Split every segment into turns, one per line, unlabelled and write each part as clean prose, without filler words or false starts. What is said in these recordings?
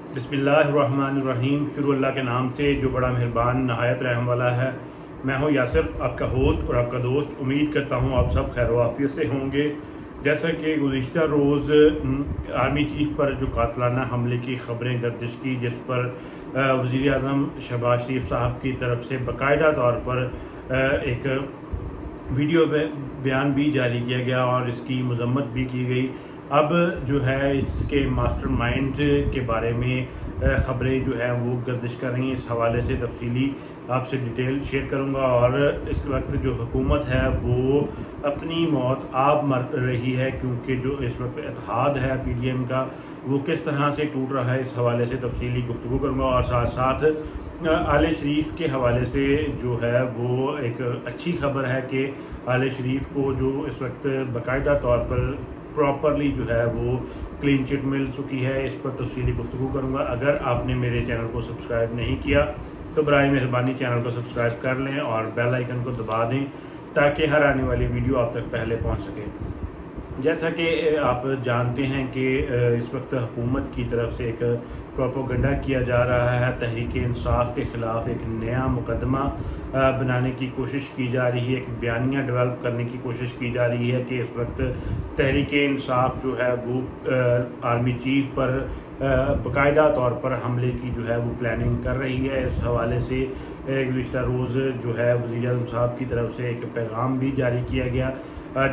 बिस्मिल्लाहिर्रहमानिर्रहीम। शुरू अल्लाह के नाम से जो बड़ा मेहरबान नहायत रहम वाला है। मैं हूँ यासिर, आपका होस्ट और आपका दोस्त। उम्मीद करता हूँ आप सब खैर वाफियत से होंगे। जैसा कि गुज़िश्ता रोज़ आर्मी चीफ पर जो कातलाना हमले की खबरें गर्दिश की, जिस पर वज़ीर आज़म शहबाज शरीफ साहब की तरफ से बाकायदा तौर पर एक वीडियो बयान भी जारी किया गया और इसकी मजम्मत भी की गई। अब जो है इसके मास्टरमाइंड के बारे में ख़बरें जो है वो गर्दिश कर रही हैं। इस हवाले से तफसीली आपसे डिटेल शेयर करूंगा। और इस वक्त जो हुकूमत है वो अपनी मौत आप मर रही है, क्योंकि जो इस वक्त इत्तेहाद है PDM का वो किस तरह से टूट रहा है, इस हवाले से तफसीली गुफ्तगू करूँगा। और साथ साथ आले शरीफ के हवाले से जो है वो एक अच्छी खबर है कि आले शरीफ को जो इस वक्त बाकायदा तौर पर प्रॉपरली जो है वो क्लीन चिट मिल चुकी है। इस पर तफसीली गुफ्तगू करूँगा। अगर आपने मेरे चैनल को सब्सक्राइब नहीं किया तो बराए मेहरबानी चैनल को सब्सक्राइब कर लें और बेल आइकन को दबा दें ताकि हर आने वाली वीडियो आप तक पहले पहुंच सके। जैसा कि आप जानते हैं कि इस वक्त हुकूमत की तरफ से एक प्रोपोगंडा किया जा रहा है। तहरीक इंसाफ के ख़िलाफ़ एक नया मुकदमा बनाने की कोशिश की जा रही है, एक बयानिया डेवलप करने की कोशिश की जा रही है कि इस वक्त तहरीक इंसाफ जो है वो आर्मी चीफ पर बाकायदा तौर पर हमले की जो है वो प्लानिंग कर रही है। इस हवाले से गुज़िश्ता रोज़ जो है वज़ीर आज़म साहब की तरफ से एक पैगाम भी जारी किया गया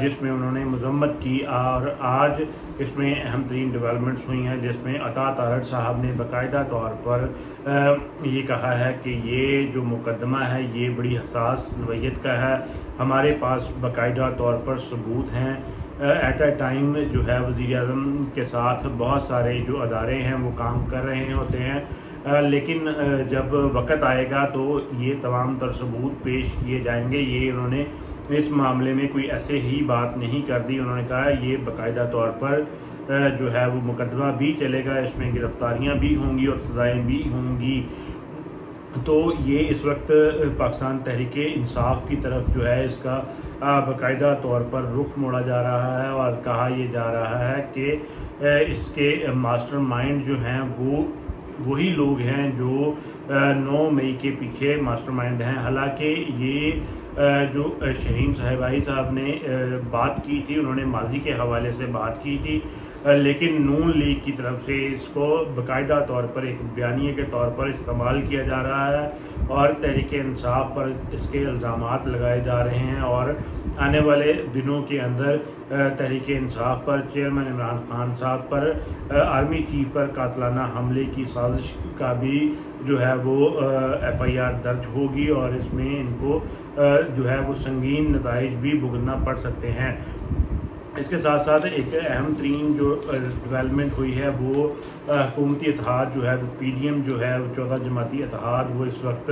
जिसमें उन्होंने मजम्मत की। और आज इसमें अहम तरीन डेवलपमेंट्स हुई हैं, जिसमें अता तारड़ साहब ने बाकायदा तौर पर ये कहा है कि ये जो मुकदमा है ये बड़ी हसास नोयत का है। हमारे पास बाकायदा तौर पर सबूत हैं। एट अ टाइम जो है वज़ीर आज़म के साथ बहुत सारे जो अदारे हैं वो काम कर रहे होते हैं, लेकिन जब वक़्त आएगा तो ये तमाम तर सबूत पेश किए जाएंगे। ये उन्होंने इस मामले में कोई ऐसे ही बात नहीं कर दी। उन्होंने कहा ये बाकायदा तौर पर जो है वो मुकदमा भी चलेगा, इसमें गिरफ्तारियां भी होंगी और सज़ाएँ भी होंगी। तो ये इस वक्त पाकिस्तान तहरीक इंसाफ की तरफ जो है इसका बाकायदा तौर पर रुख मोड़ा जा रहा है और कहा यह जा रहा है कि इसके मास्टरमाइंड जो हैं वो वही लोग हैं जो 9 मई के पीछे मास्टरमाइंड हैं। हालांकि ये जो शहीन साहिबाई साहब ने बात की थी, उन्होंने माजी के हवाले से बात की थी, लेकिन नून लीग की तरफ से इसको बाकायदा तौर पर एक बयानिए के तौर पर इस्तेमाल किया जा रहा है और तहरीक इंसाफ पर इसके इल्ज़ामात लगाए जा रहे हैं। और आने वाले दिनों के अंदर तहरीक इंसाफ पर, चेयरमैन इमरान खान साहब पर, आर्मी चीफ पर कातलाना हमले की साजिश का भी जो है वो FIR दर्ज होगी और इसमें इनको जो है वो संगीन नताइज भी भुगतना पड़ सकते हैं। इसके साथ साथ एक अहम तरीन जो डेवलपमेंट हुई है वो हुकूमती इत्तेहाद जो है वो PDM जो है वो 14 जमाती इत्तेहाद वो इस वक्त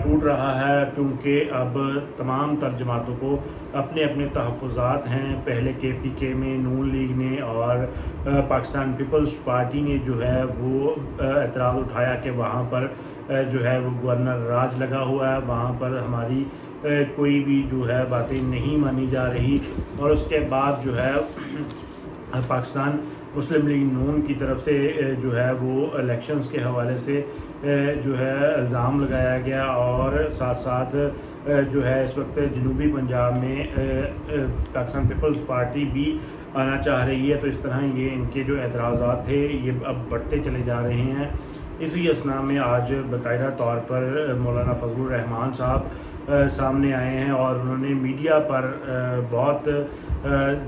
टूट रहा है, क्योंकि अब तमाम तर जमातों को अपने अपने तहफ़्फ़ुज़ात हैं। पहले KPK में नून लीग ने और पाकिस्तान पीपल्स पार्टी ने जो है वो एतराज़ उठाया कि वहाँ पर जो है वो गवर्नर राज लगा हुआ है, वहाँ पर हमारी कोई भी जो है बातें नहीं मानी जा रही। और उसके बाद जो है पाकिस्तान मुस्लिम लीग नून की तरफ से जो है वो इलेक्शंस के हवाले से जो है इल्ज़ाम लगाया गया और साथ साथ जो है इस वक्त जनूबी पंजाब में पाकिस्तान पीपल्स पार्टी भी आना चाह रही है। तो इस तरह ये इनके जो एतराज़ात थे ये अब बढ़ते चले जा रहे हैं। इसी असना में आज बाकायदा तौर पर मौलाना फजलुर रहमान साहब सामने आए हैं और उन्होंने मीडिया पर बहुत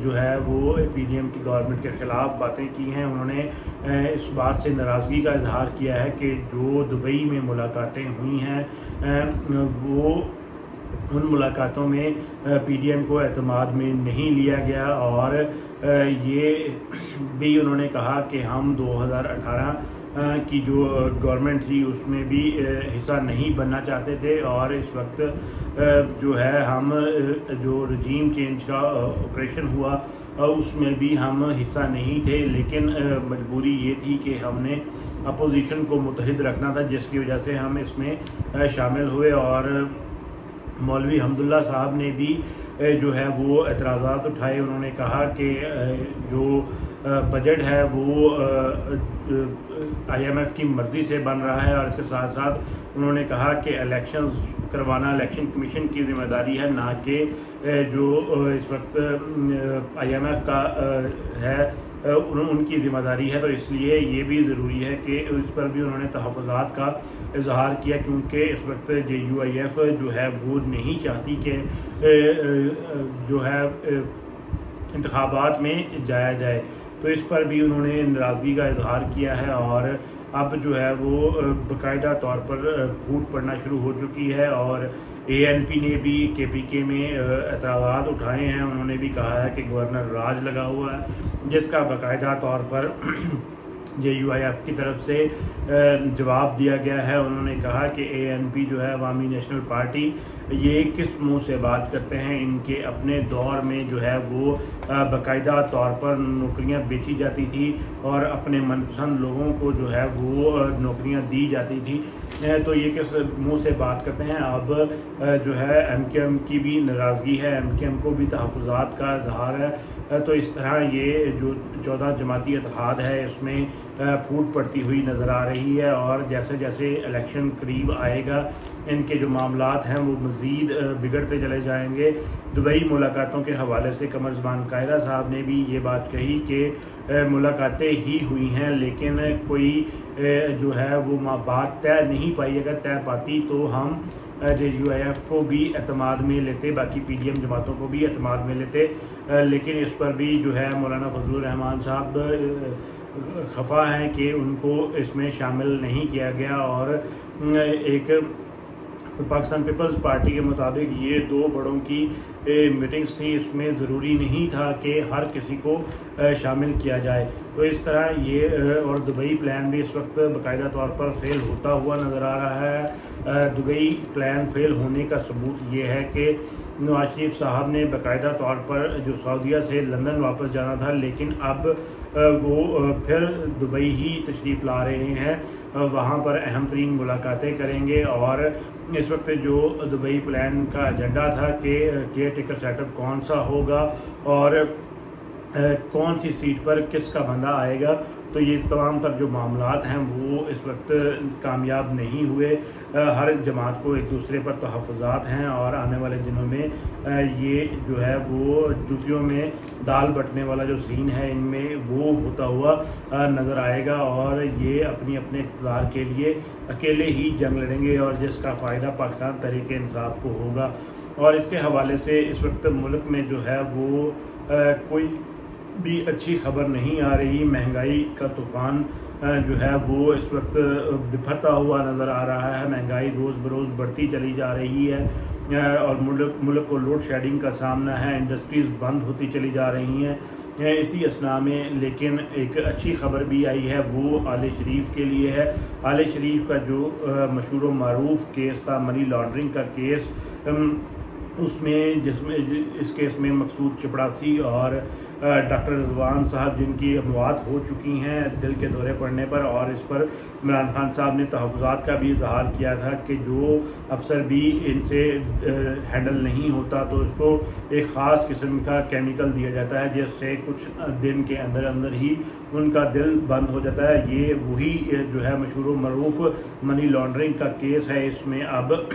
जो है वो PDM की गवर्नमेंट के ख़िलाफ़ बातें की हैं। उन्होंने इस बात से नाराज़गी का इजहार किया है कि जो दुबई में मुलाकातें हुई हैं वो उन मुलाकातों में PDM को एतमाद में नहीं लिया गया और ये भी उन्होंने कहा कि हम 2018 की जो गवर्नमेंट थी उसमें भी हिस्सा नहीं बनना चाहते थे और इस वक्त जो है हम जो रजीम चेंज का ऑपरेशन हुआ उसमें भी हम हिस्सा नहीं थे, लेकिन मजबूरी ये थी कि हमने अपोजिशन को मुत्तहिद रखना था, जिसकी वजह से हम इसमें शामिल हुए। और मौलवी हमदुल्ला साहब ने भी जो है वो एतराज़ात उठाए। उन्होंने कहा कि जो बजट है वो IMF की मर्ज़ी से बन रहा है। और इसके साथ साथ उन्होंने कहा कि इलेक्शंस करवाना इलेक्शन कमीशन की जिम्मेदारी है, ना कि जो इस वक्त IMF का है उनकी ज़िम्मेदारी है। तो इसलिए ये भी ज़रूरी है कि इस पर भी उन्होंने तहफ़्फ़ुज़ात का इजहार किया, क्योंकि इस वक्त JUIF जो है वो नहीं चाहती कि जो है इंतखाबात में जाया जाए। तो इस पर भी उन्होंने नाराज़गी का इजहार किया है और अब जो है वो बाकायदा तौर पर फूट पड़ना शुरू हो चुकी है। और ANP ने भी KPK में एतराज़ात उठाए हैं। उन्होंने भी कहा है कि गवर्नर राज लगा हुआ है, जिसका बाकायदा तौर पर JUIF की तरफ से जवाब दिया गया है। उन्होंने कहा कि ANP जो है अवामी नेशनल पार्टी, ये किस मुंह से बात करते हैं। इनके अपने दौर में जो है वो बाकायदा तौर पर नौकरियां बेची जाती थी और अपने मनपसंद लोगों को जो है वो नौकरियां दी जाती थी। तो ये किस मुंह से बात करते हैं। अब जो है MKM की भी नाराज़गी है, MKM को भी तहफ़्फ़ुज़ात का इजहार है। तो इस तरह ये जो 14 जमाती इत्तेहाद है इसमें फूट पड़ती हुई नज़र आ रही है। और जैसे जैसे इलेक्शन करीब आएगा इनके जो मामलात हैं वो मज़ीद बिगड़ते चले जाएंगे। दुबई मुलाकातों के हवाले से कमर ज़बान कायरा साहब ने भी ये बात कही कि मुलाकातें ही हुई हैं, लेकिन कोई जो है वो बात तय नहीं पाई। अगर तय पाती तो हम JUIF को भी एतमाद में लेते, बाकी PDM जमातों को भी एतमाद में लेते। लेकिन इस पर भी जो है मौलाना फजलुर रहमान साहब खफा हैं कि उनको इसमें शामिल नहीं किया गया। और एक पाकिस्तान पीपल्स पार्टी के मुताबिक ये 2 बड़ों की मीटिंग्स थी, इसमें ज़रूरी नहीं था कि हर किसी को शामिल किया जाए। तो इस तरह ये और दुबई प्लान भी इस वक्त बाकायदा तौर पर फेल होता हुआ नज़र आ रहा है। दुबई प्लान फेल होने का सबूत ये है कि नवाज शरीफ साहब ने बाकायदा तौर पर जो सऊदीया से लंदन वापस जाना था, लेकिन अब वो फिर दुबई ही तशरीफ़ ला रहे हैं। वहाँ पर अहम तरीन मुलाकातें करेंगे। और इस वक्त जो दुबई प्लान का एजेंडा था कि केयर टेकर सेटअप कौन सा होगा और कौन सी सीट पर किसका बंदा आएगा, तो ये तमाम तर जो मामलात हैं वो इस वक्त कामयाब नहीं हुए। हर जमात को एक दूसरे पर तहफ़्फ़ुज़ात हैं और आने वाले दिनों में ये जो है वो जूतियों में दाल बटने वाला जो सीन है इनमें वो होता हुआ नज़र आएगा। और ये अपनी अपने इक़्तिदार के लिए अकेले ही जंग लड़ेंगे और जिसका फ़ायदा पाकिस्तान तहरीक इंसाफ को होगा। और इसके हवाले से इस वक्त मुल्क में जो है वो कोई भी अच्छी खबर नहीं आ रही। महंगाई का तूफ़ान जो है वो इस वक्त बिफरता हुआ नज़र आ रहा है। महंगाई रोज़ बरोज़ बढ़ती चली जा रही है और मुल्क को लोड शेडिंग का सामना है। इंडस्ट्रीज़ बंद होती चली जा रही हैं इसी असना में। लेकिन एक अच्छी खबर भी आई है, वो आले शरीफ के लिए है। आले शरीफ का जो मशहूर व मारूफ केस था मनी लॉन्ड्रिंग का केस, उसमें जिसमें इस केस में मकसूद चपड़ासी और डॉक्टर रिजवान साहब जिनकी अमवात हो चुकी हैं दिल के दौरे पड़ने पर, और इस पर इमरान खान साहब ने तहफ़्फ़ुज़ात का भी इजहार किया था कि जो अफसर भी इनसे हैंडल नहीं होता तो उसको एक ख़ास किस्म का केमिकल दिया जाता है जिससे कुछ दिन के अंदर अंदर ही उनका दिल बंद हो जाता है। ये वही जो है मशहूर मरूफ मनी लॉन्ड्रिंग का केस है। इसमें अब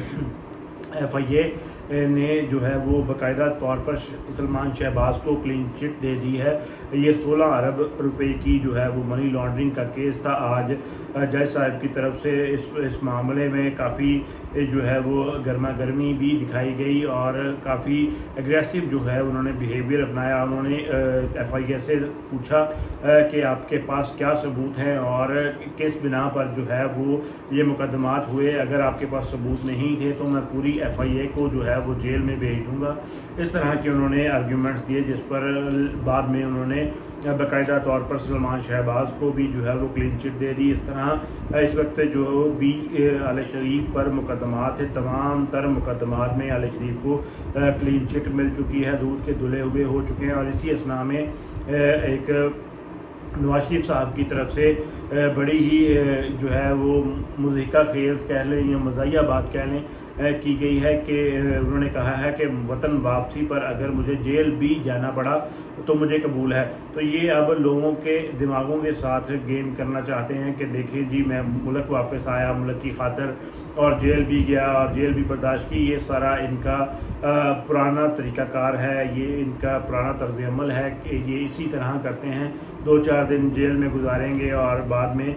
FIA ने जो है वो बाकायदा तौर पर सलमान शहबाज को क्लीन चिट दे दी है। ये 16 अरब रुपए की जो है वो मनी लॉन्ड्रिंग का केस था। आज जज साहब की तरफ से इस मामले में काफ़ी जो है वो गर्मा गर्मी भी दिखाई गई और काफ़ी एग्रेसिव जो है उन्होंने बिहेवियर अपनाया। उन्होंने FIA से पूछा कि आपके पास क्या सबूत हैं और किस बिना पर जो है वो ये मुकदमात हुए। अगर आपके पास सबूत नहीं थे तो मैं पूरी FIA को जो है वो जेल में भेज दूंगा। इस तरह के उन्होंने आर्ग्यूमेंट्स दिए, जिस पर बाद में उन्होंने बाकायदा तौर पर सलमान शहबाज को भी जो है वो क्लीन चिट दे दी। इस तरह इस वक्त जो भी आले शरीफ पर मुकदमात है, तमाम तर मुकदमात में आले शरीफ को क्लीन चिट मिल चुकी है, दूध के धुले हुए हो चुके हैं। और इसी असना में एक नवाज शरीफ साहब की तरफ से बड़ी ही जो है वो मुज़हिका खेज़ कह लें या मज़ाहिया बात कह लें, की गई है कि उन्होंने कहा है कि वतन वापसी पर अगर मुझे जेल भी जाना पड़ा तो मुझे कबूल है। तो ये अब लोगों के दिमागों के साथ गेम करना चाहते हैं कि देखिए जी मैं मुल्क वापस आया मुल्क की खातर और जेल भी गया और जेल भी बर्दाश्त की। ये सारा इनका पुराना तरीक़ाकार है, ये इनका पुराना तर्ज़ अमल है कि ये इसी तरह करते हैं, 2-4 दिन जेल में गुजारेंगे और बाद में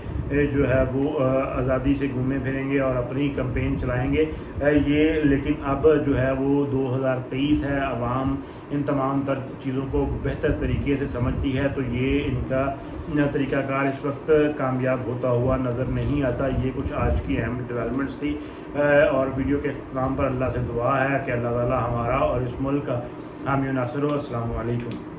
जो है वो आज़ादी से घूमे फिरेंगे और अपनी कैंपेन चलाएंगे। ये लेकिन अब जो है वो 2023 है, अवाम इन तमाम तर चीज़ों को बेहतर तरीके से समझती है, तो ये इनका तरीक़ाकार इस वक्त कामयाब होता हुआ नज़र नहीं आता। ये कुछ आज की अहम डेवलपमेंट्स थी और वीडियो के इख्तिताम पर अल्लाह से दुआ है कि अल्लाह ताला हमारा और इस मुल्क का हामी नासिर हो। अस्सलामु अलैकुम।